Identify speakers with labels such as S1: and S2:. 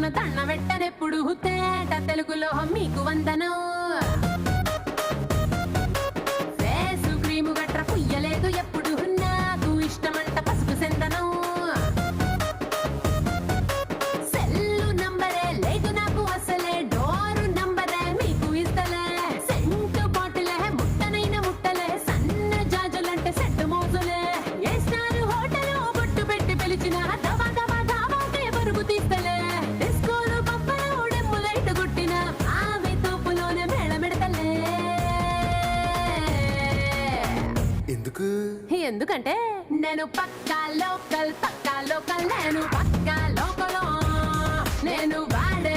S1: దండ పెట్టనెప్పుడు తేట తెలుగులో మీకు వందనం ఫేసు క్రీము గట్ర పుయ్యలేదు ఎప్పుడు నాకు ఇష్టమంట పసుపు సెందనం సెల్లు నంబరే లేదు నాకు అసలే డోరు నంబరే మీకు ఇస్తలే సెంటు బాటిలే ముట్టనైన ముట్టలే సన్న జాజులంటే సెట్టు మోజులే ఏ స్టార్ హోటల్ బొట్టు పెట్టి పిలిచిన దవా దవా దావాకే పరుగు తీస్తలే డిస్కోలు పప్పలు డెమ్ము లైట్ గుట్టిన ఆమె తోపులోనే మేళమెడతలే ఎందుకంటే నేను పక్కా లోకల్ నేను పక్కా లోకల్ నేను వాడే